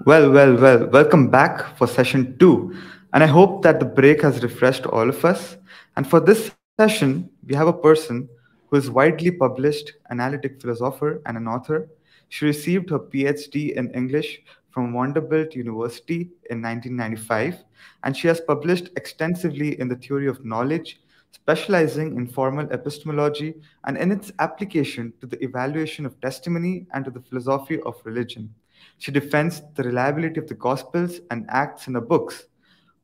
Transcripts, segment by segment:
Well. Welcome back for session two. And I hope that the break has refreshed all of us. And for this session, we have a person who is widely published analytic philosopher and an author. She received her PhD in English from Vanderbilt University in 1995, and she has published extensively in the theory of knowledge, specializing in formal epistemology and in its application to the evaluation of testimony and to the philosophy of religion. She defends the reliability of the Gospels and Acts in her books.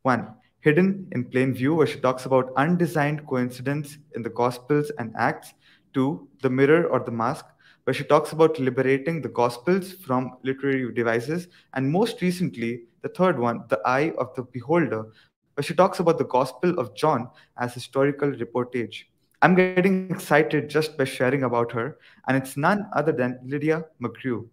One, Hidden in Plain View, where she talks about undesigned coincidence in the Gospels and Acts. Two, The Mirror or the Mask, where she talks about liberating the Gospels from literary devices. And most recently, the third one, The Eye of the Beholder, where she talks about the Gospel of John as historical reportage. I'm getting excited just by sharing about her, and it's none other than Lydia McGrew.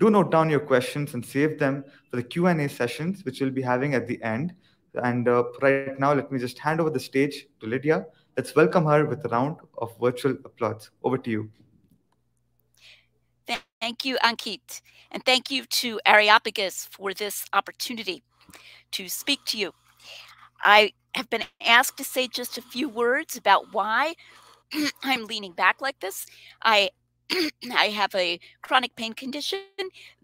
Do note down your questions and save them for the Q&A sessions, which we'll be having at the end. And right now, let me just hand over the stage to Lydia. Let's welcome her with a round of virtual applause. Over to you. Thank you, Ankit, and thank you to Areopagus for this opportunity to speak to you. I have been asked to say just a few words about why I'm leaning back like this. I I have a chronic pain condition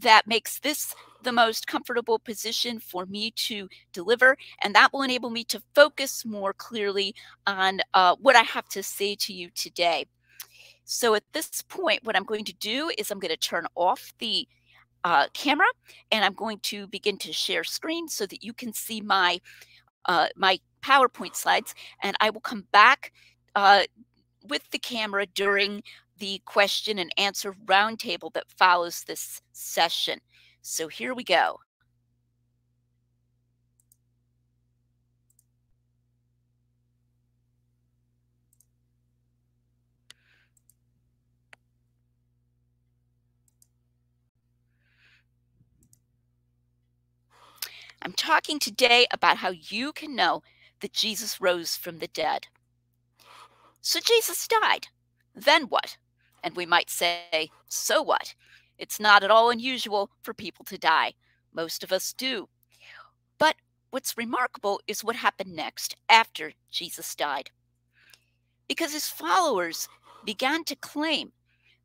that makes this the most comfortable position for me to deliver, and that will enable me to focus more clearly on what I have to say to you today. So at this point, what I'm going to do is I'm going to turn off the camera, and I'm going to begin to share screen so that you can see my PowerPoint slides, and I will come back uh, with the camera during the question and answer roundtable that follows this session. So here we go. I'm talking today about how you can know that Jesus rose from the dead. So Jesus died. Then what? And we might say, so what? It's not at all unusual for people to die. Most of us do. But what's remarkable is what happened next after Jesus died. Because his followers began to claim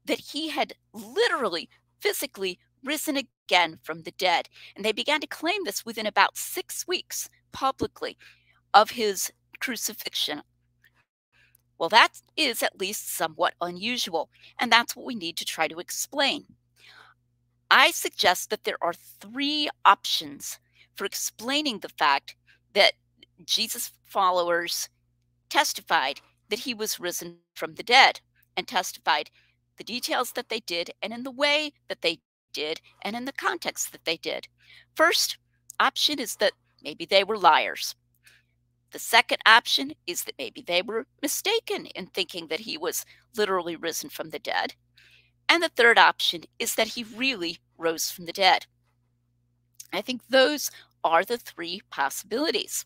that he had literally, physically risen again from the dead. And they began to claim this within about 6 weeks publicly of his crucifixion. Well, that is at least somewhat unusual, and that's what we need to try to explain. I suggest that there are three options for explaining the fact that Jesus' followers testified that he was risen from the dead and testified the details that they did and in the way that they did and in the context that they did. First option is that maybe they were liars. The second option is that maybe they were mistaken in thinking that he was literally risen from the dead. And the third option is that he really rose from the dead. I think those are the three possibilities.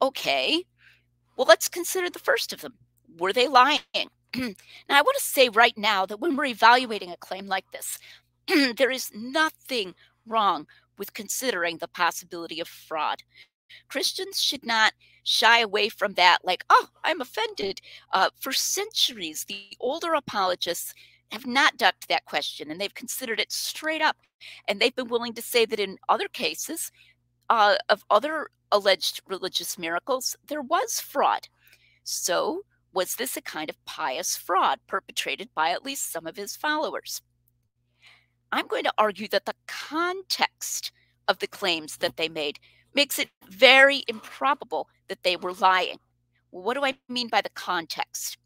Okay, well, let's consider the first of them. Were they lying? Now, I want to say right now that when we're evaluating a claim like this, there is nothing wrong with considering the possibility of fraud. Christians should not shy away from that, like, oh, I'm offended. For centuries, the older apologists have not ducked that question, and they've considered it straight up. And they've been willing to say that in other cases of other alleged religious miracles, there was fraud. So, was this a kind of pious fraud perpetrated by at least some of his followers? I'm going to argue that the context of the claims that they made makes it very improbable that they were lying. What do I mean by the context?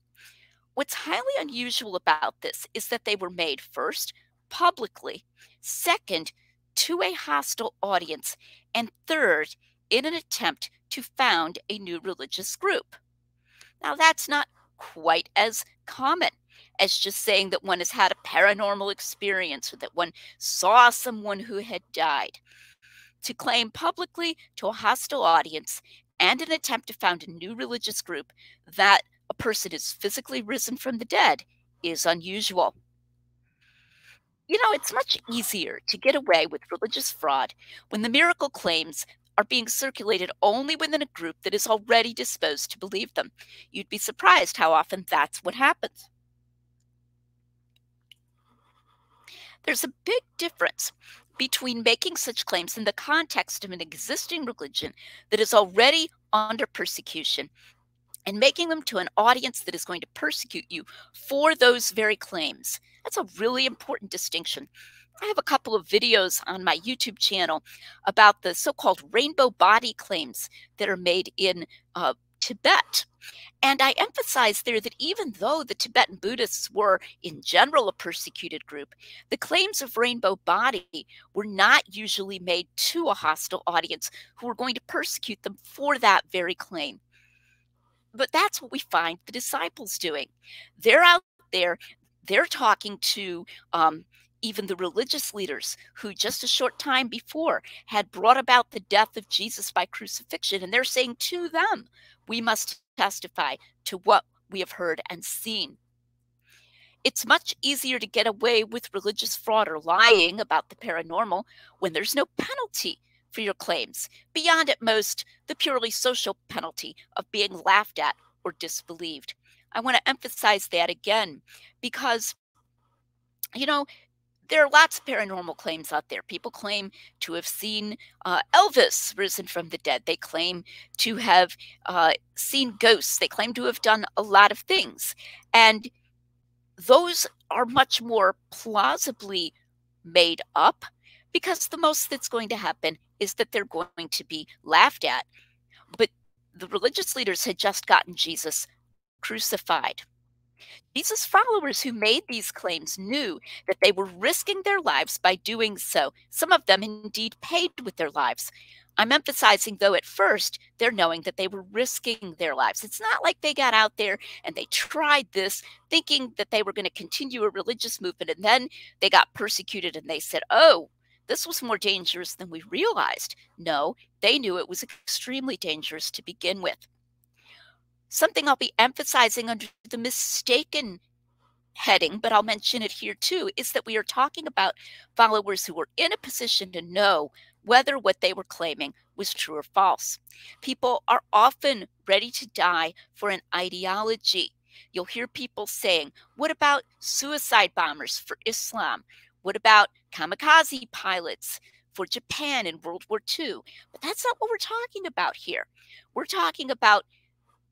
What's highly unusual about this is that they were made first, publicly, second, to a hostile audience, and third, in an attempt to found a new religious group. Now, that's not quite as common as just saying that one has had a paranormal experience or that one saw someone who had died. To claim publicly to a hostile audience and an attempt to found a new religious group that a person is physically risen from the dead is unusual. It's much easier to get away with religious fraud when the miracle claims are being circulated only within a group that is already disposed to believe them. You'd be surprised how often that's what happens. There's a big difference between making such claims in the context of an existing religion that is already under persecution and making them to an audience that is going to persecute you for those very claims. That's a really important distinction. I have a couple of videos on my YouTube channel about the so-called rainbow body claims that are made in Tibet. And I emphasize there that even though the Tibetan Buddhists were, in general, a persecuted group, the claims of rainbow body were not usually made to a hostile audience who were going to persecute them for that very claim. But that's what we find the disciples doing. They're out there, they're talking to even the religious leaders who just a short time before had brought about the death of Jesus by crucifixion. And they're saying to them, we must testify to what we have heard and seen. It's much easier to get away with religious fraud or lying about the paranormal when there's no penalty for your claims, beyond at most the purely social penalty of being laughed at or disbelieved. I want to emphasize that again because, there are lots of paranormal claims out there. People claim to have seen Elvis risen from the dead. They claim to have seen ghosts. They claim to have done a lot of things. And those are much more plausibly made up because the most that's going to happen is that they're going to be laughed at. But the religious leaders had just gotten Jesus crucified. Jesus' followers who made these claims knew that they were risking their lives by doing so. Some of them indeed paid with their lives. I'm emphasizing, though, at first, they're knowing that they were risking their lives. It's not like they got out there and they tried this thinking that they were going to continue a religious movement and then they got persecuted and they said, oh, this was more dangerous than we realized. No, they knew it was extremely dangerous to begin with. Something I'll be emphasizing under the mistaken heading, but I'll mention it here too, is that we are talking about followers who were in a position to know whether what they were claiming was true or false. People are often ready to die for an ideology. You'll hear people saying, what about suicide bombers for Islam? What about kamikaze pilots for Japan in World War II? But that's not what we're talking about here. We're talking about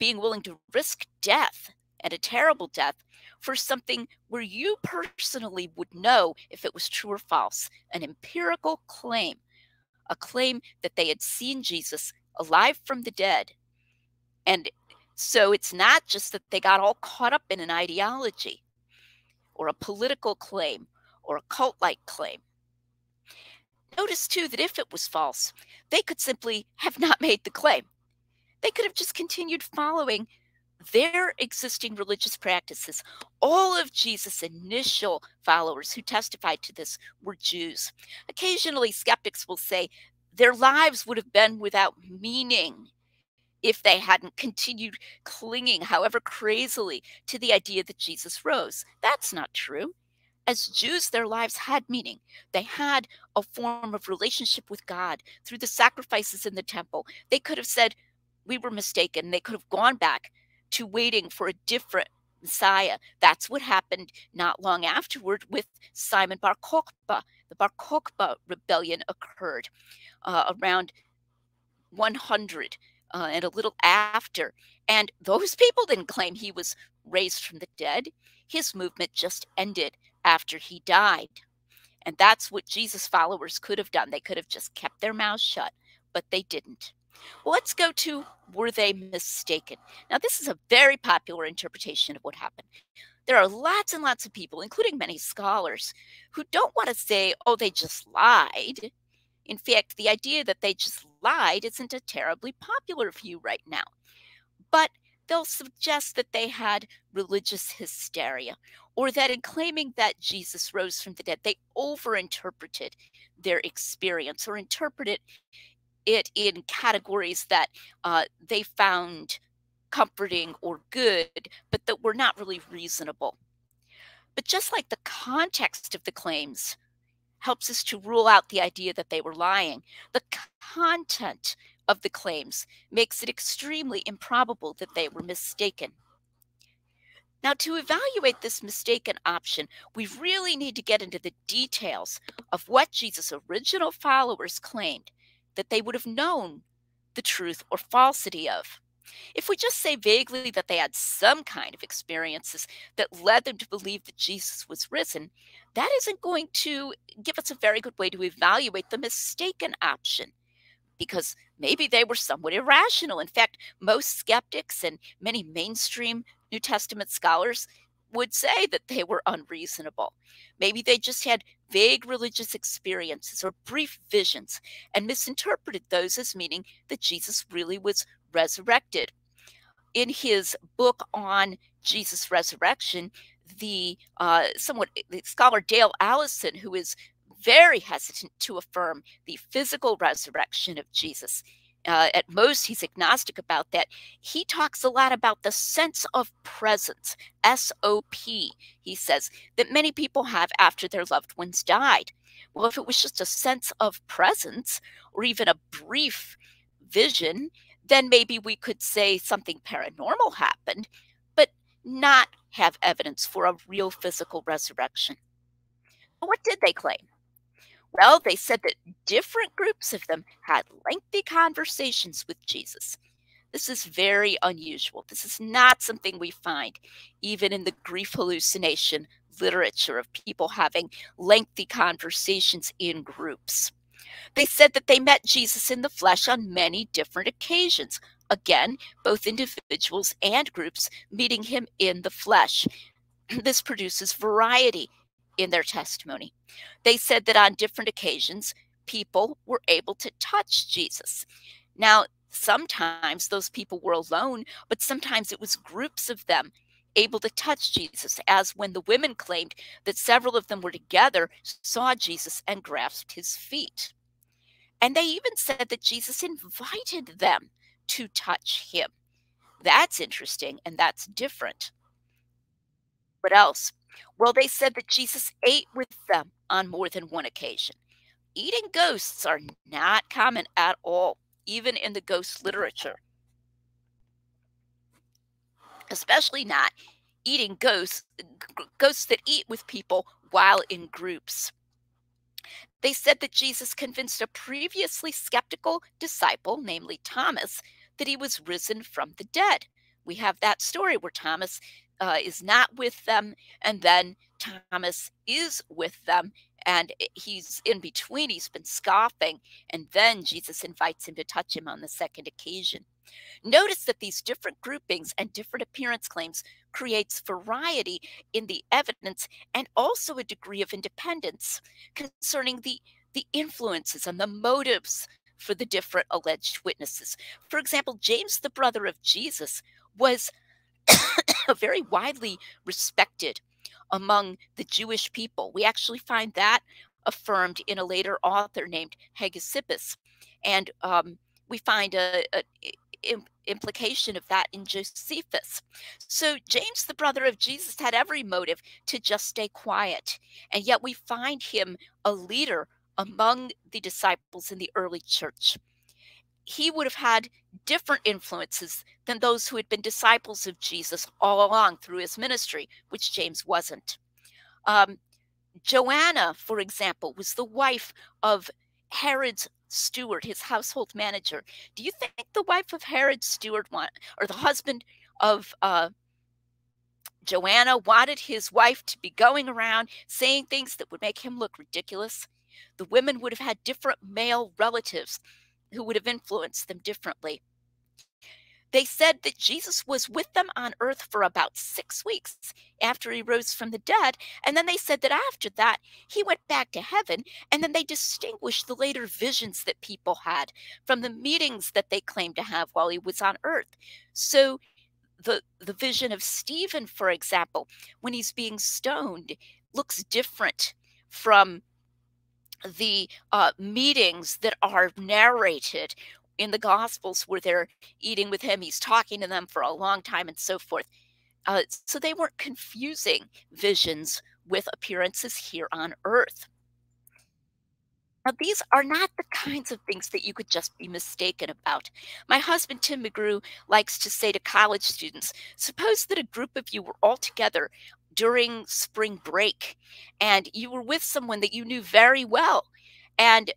being willing to risk death, and a terrible death, for something where you personally would know if it was true or false, an empirical claim, a claim that they had seen Jesus alive from the dead. And so it's not just that they got all caught up in an ideology or a political claim or a cult-like claim. Notice too that if it was false, they could simply have not made the claim. They could have just continued following their existing religious practices. All of Jesus' initial followers who testified to this were Jews. Occasionally, skeptics will say their lives would have been without meaning if they hadn't continued clinging, however crazily, to the idea that Jesus rose. That's not true. As Jews, their lives had meaning. They had a form of relationship with God through the sacrifices in the temple. They could have said, we were mistaken. They could have gone back to waiting for a different Messiah. That's what happened not long afterward with Simon Bar Kokhba. The Bar Kokhba rebellion occurred around 100 and a little after. And those people didn't claim he was raised from the dead. His movement just ended after he died. And that's what Jesus' followers could have done. They could have just kept their mouths shut, but they didn't. Well, let's go to, were they mistaken? Now, this is a very popular interpretation of what happened. There are lots and lots of people, including many scholars, who don't want to say, oh, they just lied. In fact, the idea that they just lied isn't a terribly popular view right now. But they'll suggest that they had religious hysteria, or that in claiming that Jesus rose from the dead, they overinterpreted their experience or interpreted it in categories that they found comforting or good, but that were not really reasonable. But just like the context of the claims helps us to rule out the idea that they were lying, the content of the claims makes it extremely improbable that they were mistaken. Now, to evaluate this mistaken option, we really need to get into the details of what Jesus' original followers claimed that they would have known the truth or falsity of. If we just say vaguely that they had some kind of experiences that led them to believe that Jesus was risen, that isn't going to give us a very good way to evaluate the mistaken option, because maybe they were somewhat irrational. In fact, most skeptics and many mainstream New Testament scholars would say that they were unreasonable. Maybe they just had vague religious experiences or brief visions and misinterpreted those as meaning that Jesus really was resurrected. In his book on Jesus' resurrection, the scholar Dale Allison, who is very hesitant to affirm the physical resurrection of Jesus. At most, he's agnostic about that. He talks a lot about the sense of presence, SOP, he says, that many people have after their loved ones died. Well, if it was just a sense of presence or even a brief vision, then maybe we could say something paranormal happened, but not have evidence for a real physical resurrection. What did they claim? Well, they said that different groups of them had lengthy conversations with Jesus. This is very unusual. This is not something we find even in the grief hallucination literature of people having lengthy conversations in groups. They said that they met Jesus in the flesh on many different occasions. Again, both individuals and groups meeting him in the flesh. This produces variety in their testimony. They said that on different occasions, people were able to touch Jesus. Now, sometimes those people were alone, but sometimes it was groups of them able to touch Jesus, as when the women claimed that several of them were together, saw Jesus, and grasped his feet. And they even said that Jesus invited them to touch him. That's interesting, and that's different. What else? Well, they said that Jesus ate with them on more than one occasion. Eating ghosts are not common at all, even in the ghost literature, especially not eating ghosts that eat with people while in groups. They said that Jesus convinced a previously skeptical disciple, namely Thomas, that he was risen from the dead. We have that story where Thomas is not with them, and then Thomas is with them, and he's in between. He's been scoffing, and then Jesus invites him to touch him on the second occasion. Notice that these different groupings and different appearance claims creates variety in the evidence and also a degree of independence concerning the influences and the motives for the different alleged witnesses. For example, James, the brother of Jesus, was very widely respected among the Jewish people. We actually find that affirmed in a later author named Hegesippus. And we find a implication of that in Josephus. So James, the brother of Jesus, had every motive to just stay quiet. And yet we find him a leader among the disciples in the early church. He would have had different influences than those who had been disciples of Jesus all along through his ministry, which James wasn't. Joanna, for example, was the wife of Herod's steward, his household manager. Do you think the wife of Herod's steward or the husband of Joanna wanted his wife to be going around saying things that would make him look ridiculous? The women would have had different male relatives who would have influenced them differently. They said that Jesus was with them on earth for about 6 weeks after he rose from the dead. And then they said that after that, he went back to heaven. And then they distinguished the later visions that people had from the meetings that they claimed to have while he was on earth. So the vision of Stephen, for example, when he's being stoned, looks different from the meetings that are narrated in the Gospels where they're eating with him, he's talking to them for a long time and so forth. So they weren't confusing visions with appearances here on Earth. Now, these are not the kinds of things that you could just be mistaken about. My husband, Tim McGrew, likes to say to college students, suppose that a group of you were all together during spring break and you were with someone that you knew very well. And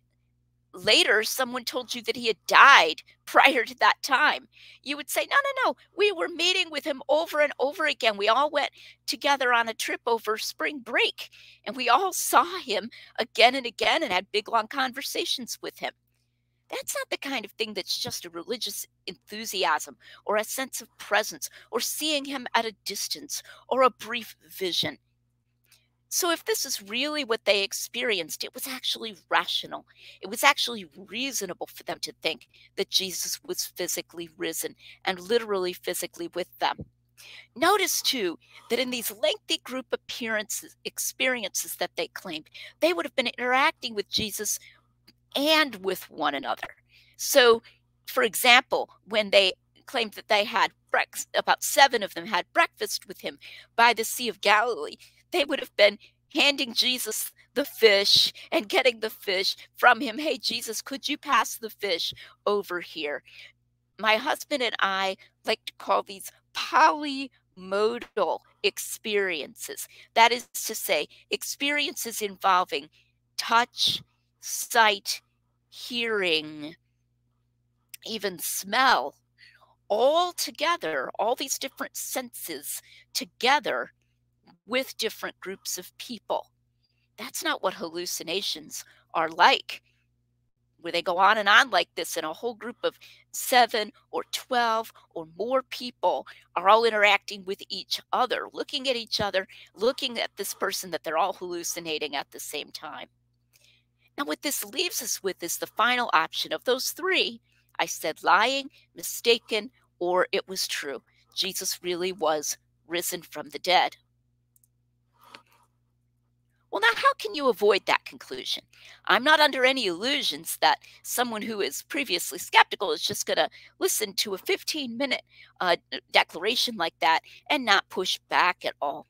later someone told you that he had died prior to that time. You would say, no, no, no, we were meeting with him over and over again. We all went together on a trip over spring break, and we all saw him again and again and had big, long conversations with him. That's not the kind of thing that's just a religious enthusiasm or a sense of presence or seeing him at a distance or a brief vision. So, if this is really what they experienced, it was actually rational. It was actually reasonable for them to think that Jesus was physically risen and literally physically with them. Notice, too, that in these lengthy group experiences that they claimed, they would have been interacting with Jesus and with one another. So, for example, when they claimed that they had breakfast, about 7 of them had breakfast with him by the Sea of Galilee, they would have been handing Jesus the fish and getting the fish from him. Hey, Jesus, could you pass the fish over here? My husband and I like to call these polymodal experiences. That is to say, experiences involving touch, sight, hearing, even smell, all together, all these different senses together with different groups of people. That's not what hallucinations are like, where they go on and on like this, and a whole group of 7 or 12 or more people are all interacting with each other, looking at each other, looking at this person that they're all hallucinating at the same time. Now, what this leaves us with is the final option of those 3. I said lying, mistaken, or it was true. Jesus really was risen from the dead. Well, now, how can you avoid that conclusion? I'm not under any illusions that someone who is previously skeptical is just going to listen to a 15-minute declaration like that and not push back at all.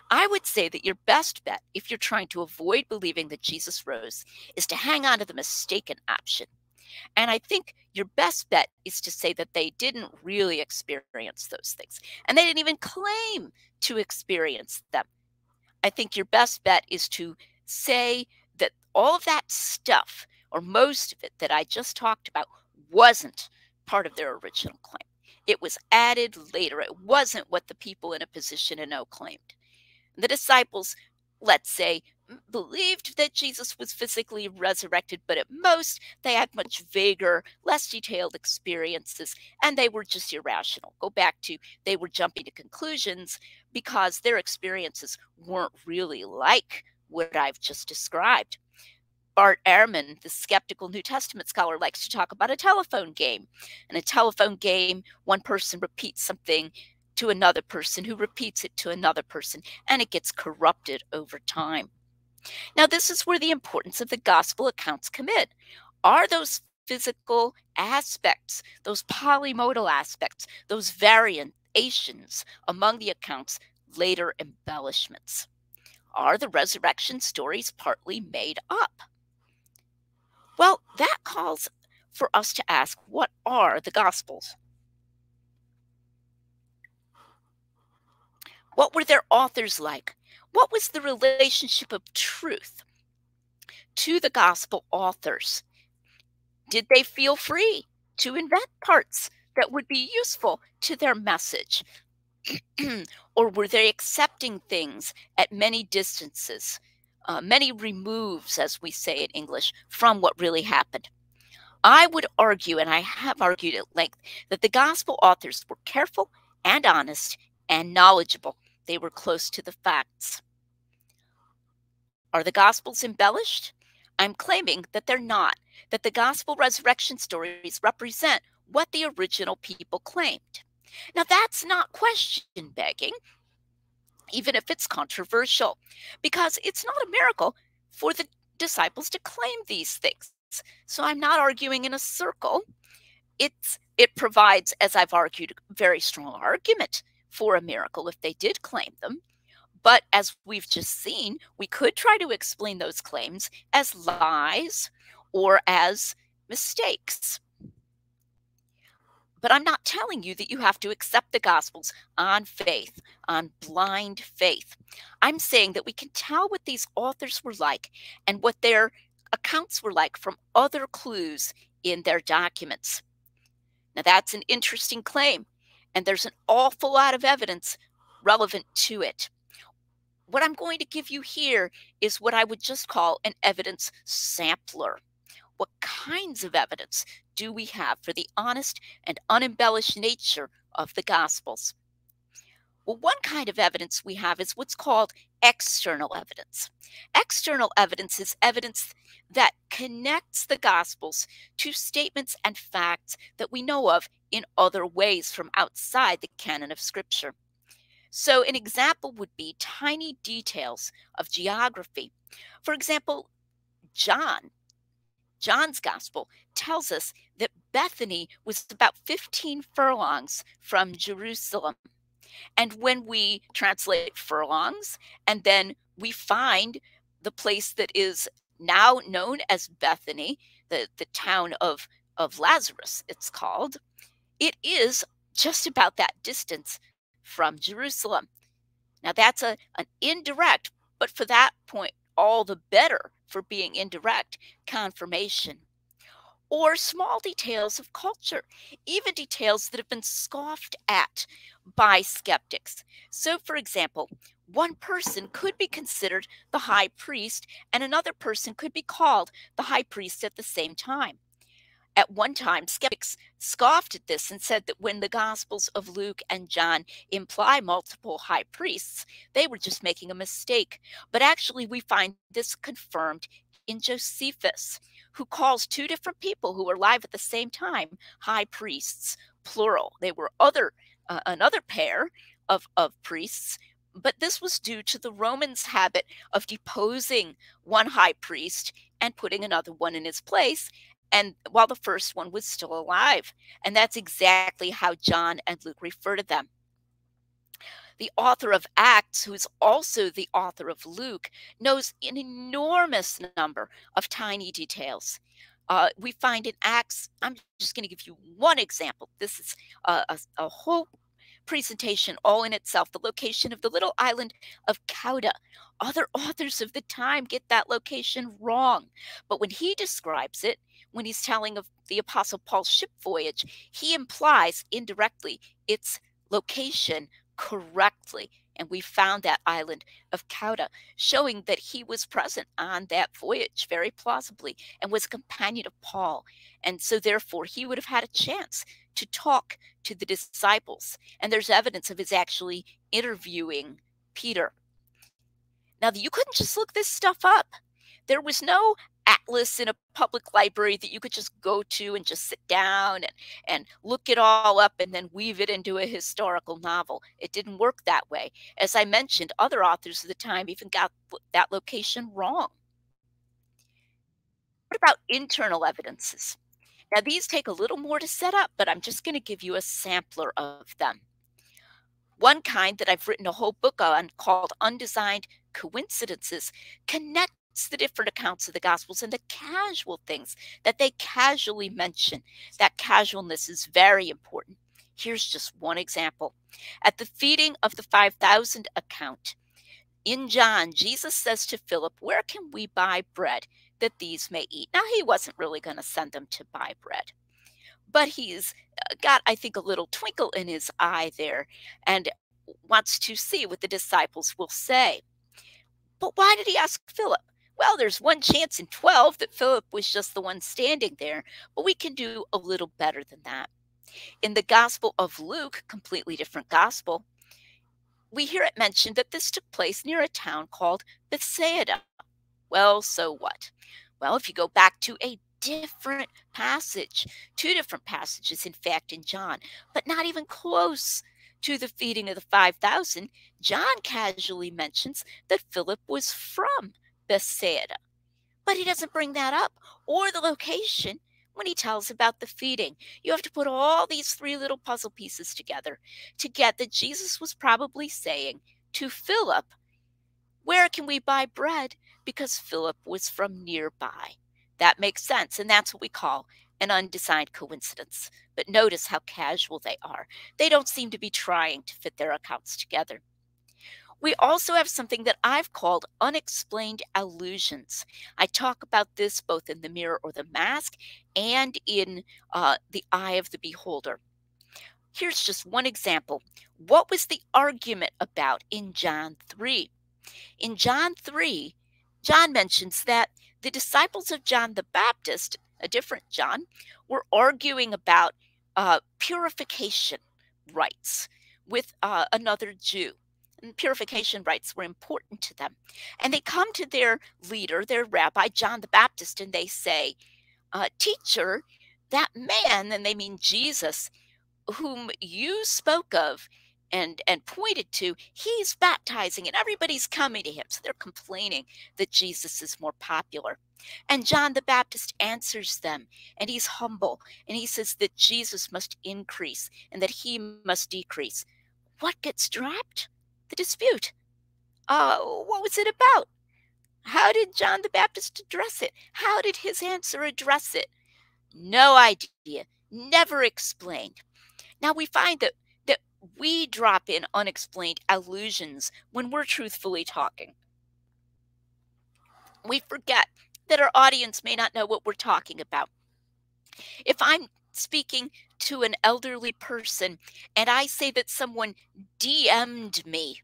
I would say that your best bet, if you're trying to avoid believing that Jesus rose, is to hang on to the mistaken option. And I think your best bet is to say that they didn't really experience those things, and they didn't even claim to experience them. I think your best bet is to say that all of that stuff, or most of it that I just talked about, wasn't part of their original claim. It was added later. It wasn't what the people in a position to know claimed. The disciples, let's say, believed that Jesus was physically resurrected, but at most they had much vaguer, less detailed experiences, and they were just irrational. Go back to they were jumping to conclusions because their experiences weren't really like what I've just described. Bart Ehrman, the skeptical New Testament scholar, likes to talk about a telephone game. In a telephone game, one person repeats something to another person who repeats it to another person, and it gets corrupted over time. Now, this is where the importance of the gospel accounts come in. Are those physical aspects, those polymodal aspects, those variations among the accounts later embellishments? Are the resurrection stories partly made up? Well, that calls for us to ask, what are the Gospels? What were their authors like? What was the relationship of truth to the Gospel authors? Did they feel free to invent parts that would be useful to their message? Or were they accepting things at many distances, many removes, as we say in English, from what really happened? I would argue, and I have argued at length, that the gospel authors were careful and honest and knowledgeable. They were close to the facts. Are the Gospels embellished? I'm claiming that they're not, that the gospel resurrection stories represent what the original people claimed. Now, that's not question begging, even if it's controversial, because it's not a miracle for the disciples to claim these things. So I'm not arguing in a circle. It provides, as I've argued, a very strong argument for a miracle if they did claim them. But as we've just seen, we could try to explain those claims as lies or as mistakes. But I'm not telling you that you have to accept the Gospels on faith, on blind faith. I'm saying that we can tell what these authors were like and what their accounts were like from other clues in their documents. Now, that's an interesting claim, and there's an awful lot of evidence relevant to it. What I'm going to give you here is what I would just call an evidence sampler. What kinds of evidence do we have for the honest and unembellished nature of the Gospels? Well, one kind of evidence we have is what's called external evidence. External evidence is evidence that connects the Gospels to statements and facts that we know of in other ways from outside the canon of Scripture. So an example would be tiny details of geography. For example, John's Gospel tells us that Bethany was about 15 furlongs from Jerusalem. And when we translate furlongs and then we find the place that is now known as Bethany, the town of Lazarus, it's called, it is just about that distance from Jerusalem. Now that's an indirect, but for that point, all the better for being indirect, confirmation. Or small details of culture, even details that have been scoffed at by skeptics. So, for example, one person could be considered the high priest, and another person could be called the high priest at the same time. At one time, skeptics scoffed at this and said that when the Gospels of Luke and John imply multiple high priests, they were just making a mistake. But actually, we find this confirmed in Josephus, who calls two different people who were alive at the same time high priests, plural. They were another pair of priests, but this was due to the Romans' habit of deposing one high priest and putting another one in his place, and while the first one was still alive. And that's exactly how John and Luke refer to them. The author of Acts, who is also the author of Luke, knows an enormous number of tiny details. We find in Acts, I'm just going to give you one example. This is a whole presentation all in itself, the location of the little island of Cauda. Other authors of the time get that location wrong. But when he describes it, when he's telling of the Apostle Paul's ship voyage, he implies indirectly its location correctly. And we found that island of Cauda, showing that he was present on that voyage very plausibly and was a companion of Paul. And so therefore he would have had a chance to talk to the disciples. And there's evidence of his actually interviewing Peter. Now, you couldn't just look this stuff up. There was no atlas in a public library that you could just go to and just sit down and look it all up and then weave it into a historical novel. It didn't work that way. As I mentioned, other authors of the time even got that location wrong. What about internal evidences? Now, these take a little more to set up, but I'm just going to give you a sampler of them. One kind that I've written a whole book on, called Undesigned Coincidences, connects the different accounts of the Gospels and the casual things that they casually mention. That casualness is very important. Here's just one example. At the feeding of the 5,000 account, in John, Jesus says to Philip, "Where can we buy bread that these may eat?" Now, he wasn't really going to send them to buy bread, but he's got, I think, a little twinkle in his eye there and wants to see what the disciples will say. But why did he ask Philip? Well, there's one chance in 12 that Philip was just the one standing there, but we can do a little better than that. In the Gospel of Luke, completely different gospel, we hear it mentioned that this took place near a town called Bethsaida. Well, so what? Well, if you go back to a different passage, two different passages, in fact, in John, but not even close to the feeding of the 5,000, John casually mentions that Philip was from Bethsaida. But he doesn't bring that up or the location when he tells about the feeding. You have to put all these three little puzzle pieces together to get that Jesus was probably saying to Philip, where can we buy bread? Because Philip was from nearby. That makes sense, and that's what we call an undesigned coincidence. But notice how casual they are. They don't seem to be trying to fit their accounts together. We also have something that I've called unexplained illusions. I talk about this both in The Mirror or the Mask and in The Eye of the Beholder. Here's just one example. What was the argument about in John 3? In John 3, John mentions that the disciples of John the Baptist, a different John, were arguing about purification rites with another Jew. And purification rites were important to them. And they come to their leader, their rabbi, John the Baptist, and they say, teacher, that man, and they mean Jesus, whom you spoke of and pointed to, he's baptizing and everybody's coming to him. So they're complaining that Jesus is more popular. And John the Baptist answers them, and he's humble, and he says that Jesus must increase and that he must decrease. What gets dropped? The dispute. What was it about? How did John the Baptist address it? How did his answer address it? No idea. Never explained. Now we find that we drop in unexplained allusions when we're truthfully talking. We forget that our audience may not know what we're talking about. If I'm speaking to an elderly person and I say that someone DM'd me,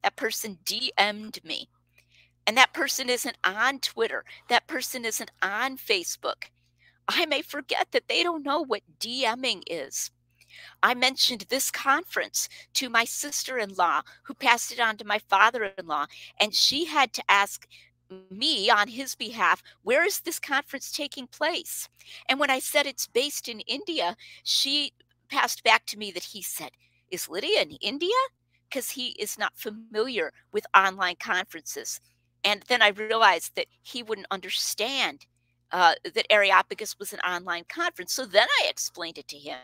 that person DM'd me, and that person isn't on Twitter, that person isn't on Facebook, I may forget that they don't know what DMing is. I mentioned this conference to my sister-in-law, who passed it on to my father-in-law, and she had to ask me on his behalf, where is this conference taking place? And when I said it's based in India, she passed back to me that he said, is Lydia in India? Because he is not familiar with online conferences. And then I realized that he wouldn't understand that Areopagus was an online conference. So then I explained it to him.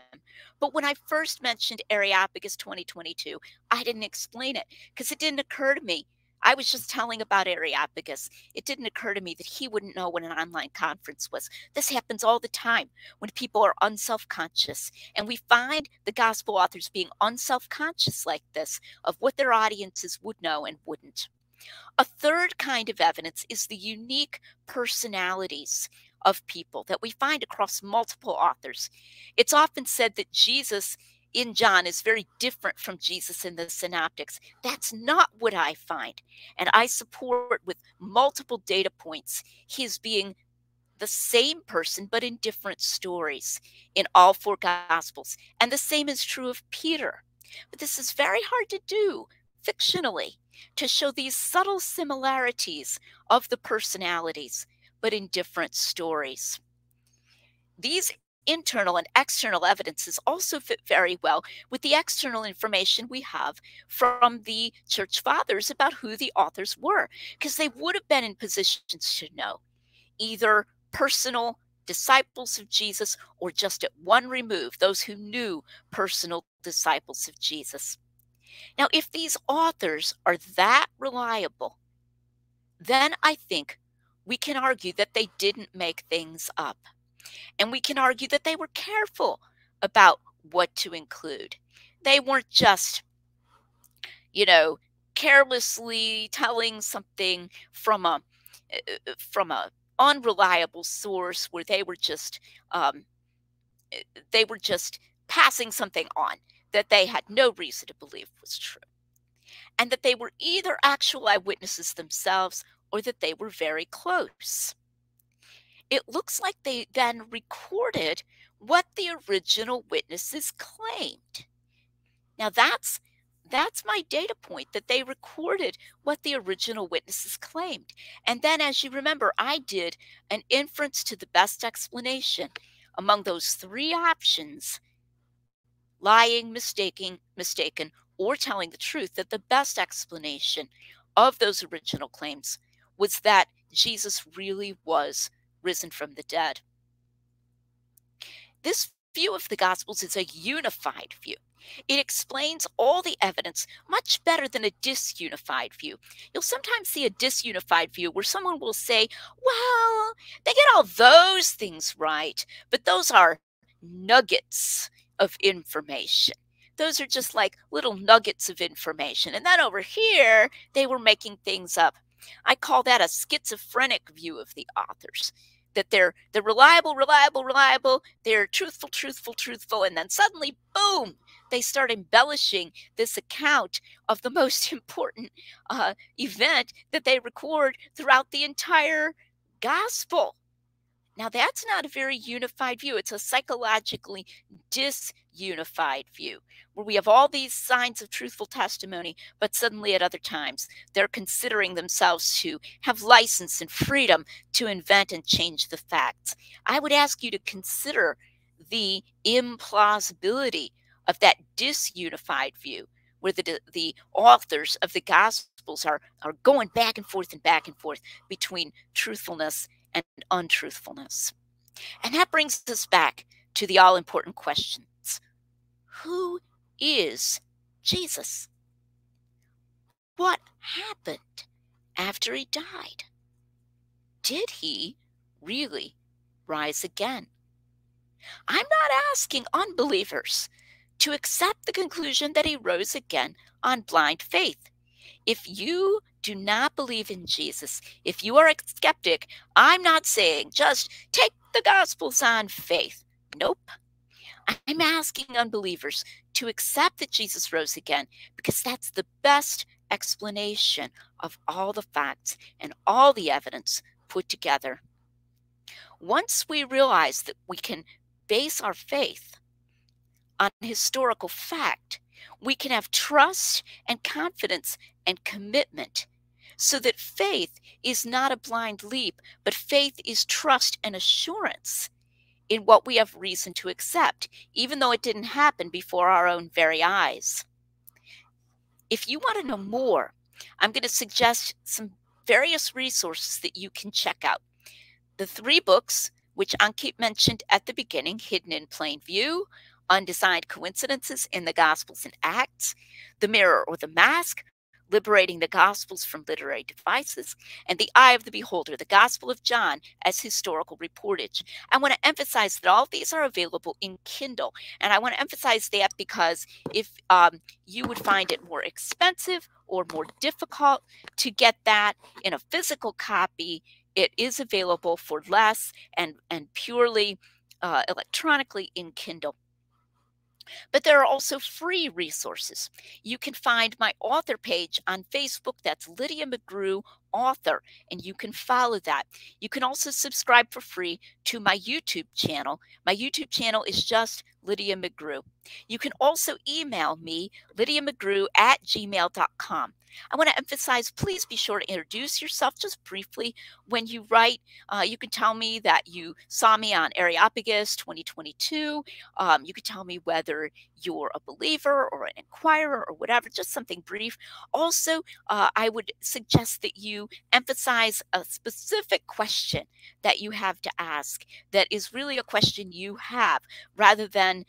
But when I first mentioned Areopagus 2022, I didn't explain it because it didn't occur to me. I was just telling about Areopagus. It didn't occur to me that he wouldn't know what an online conference was. This happens all the time when people are unself-conscious. And we find the gospel authors being unself-conscious like this of what their audiences would know and wouldn't. A third kind of evidence is the unique personalities of people that we find across multiple authors. It's often said that Jesus in John is very different from Jesus in the synoptics. That's not what I find. And I support with multiple data points his being the same person, but in different stories in all four Gospels. And the same is true of Peter. But this is very hard to do fictionally, to show these subtle similarities of the personalities, but in different stories. These internal and external evidences also fit very well with the external information we have from the church fathers about who the authors were, because they would have been in positions to know, either personal disciples of Jesus or just at one remove, those who knew personal disciples of Jesus. Now, if these authors are that reliable, then I think we can argue that they didn't make things up. And we can argue that they were careful about what to include. They weren't just, carelessly telling something from a unreliable source where they were just passing something on that they had no reason to believe was true. And that they were either actual eyewitnesses themselves or that they were very close. It looks like they then recorded what the original witnesses claimed. Now that's my data point, that they recorded what the original witnesses claimed. And then, as you remember, I did an inference to the best explanation among those three options: lying, mistaken, or telling the truth, that the best explanation of those original claims was that Jesus really was risen from the dead. This view of the Gospels is a unified view. It explains all the evidence much better than a disunified view. You'll sometimes see a disunified view where someone will say, well, they get all those things right, but those are nuggets of information. Those are just like little nuggets of information. And then over here, they were making things up. I call that a schizophrenic view of the authors. That they're reliable, reliable, reliable, they're truthful, truthful, truthful, and then suddenly, boom, they start embellishing this account of the most important event that they record throughout the entire gospel. Now, that's not a very unified view. It's a psychologically disunified view where we have all these signs of truthful testimony, but suddenly at other times they're considering themselves to have license and freedom to invent and change the facts. I would ask you to consider the implausibility of that disunified view where the authors of the Gospels are going back and forth between truthfulness and untruthfulness. And that brings us back to the all-important questions. Who is Jesus? What happened after he died? Did he really rise again? I'm not asking unbelievers to accept the conclusion that he rose again on blind faith. If you do not believe in Jesus, if you are a skeptic, I'm not saying just take the Gospels on faith. Nope. I'm asking unbelievers to accept that Jesus rose again because that's the best explanation of all the facts and all the evidence put together. Once we realize that we can base our faith on historical fact, we can have trust and confidence and commitment so that faith is not a blind leap, but faith is trust and assurance in what we have reason to accept, even though it didn't happen before our own very eyes. If you want to know more, I'm going to suggest some various resources that you can check out. The 3 books, which Ankit mentioned at the beginning, Hidden in Plain View, Undesigned Coincidences in the Gospels and Acts, The Mirror or the Mask, Liberating the Gospels from Literary Devices, and The Eye of the Beholder, the Gospel of John as Historical Reportage. I want to emphasize that all of these are available in Kindle, and I want to emphasize that because if you would find it more expensive or more difficult to get that in a physical copy, it is available for less and purely electronically in Kindle. But there are also free resources. You can find my author page on Facebook. That's Lydia McGrew Author, and you can follow that. You can also subscribe for free to my YouTube channel. My YouTube channel is just Lydia McGrew. You can also email me, lydiamcgrew@gmail.com. I want to emphasize, please be sure to introduce yourself just briefly when you write. You can tell me that you saw me on Areopagus 2022. You can tell me whether you're a believer or an inquirer or whatever, just something brief. Also, I would suggest that you emphasize a specific question that you have to ask that is really a question you have, rather than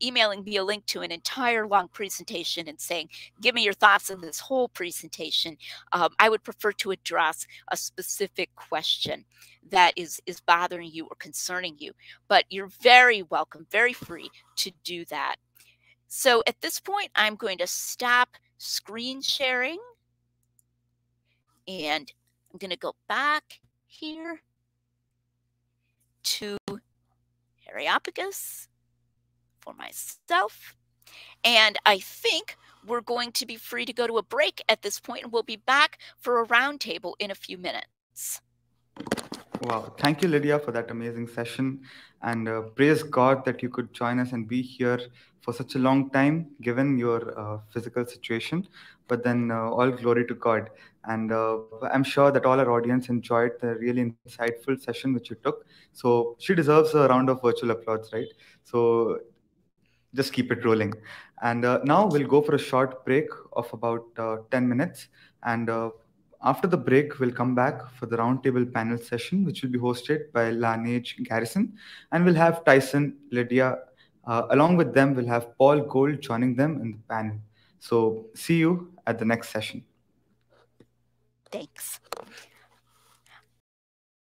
emailing me a link to an entire long presentation and saying, give me your thoughts on this whole presentation. I would prefer to address a specific question that is bothering you or concerning you. But you're very welcome, very free to do that. So at this point, I'm going to stop screen sharing. And I'm going to go back here to Areopagus for myself. And I think we're going to be free to go to a break at this point, and we'll be back for a roundtable in a few minutes. Wow. Thank you, Lydia, for that amazing session. And praise God that you could join us and be here for such a long time, given your physical situation. But then all glory to God. And I'm sure that all our audience enjoyed the really insightful session which you took. So she deserves a round of virtual applause, right? So just keep it rolling. And now we'll go for a short break of about 10 minutes. And After the break, we'll come back for the roundtable panel session, which will be hosted by Laneige Garrison, and we'll have Tyson, Lydia. Along with them, we'll have Paul Gold joining them in the panel. So, see you at the next session. Thanks.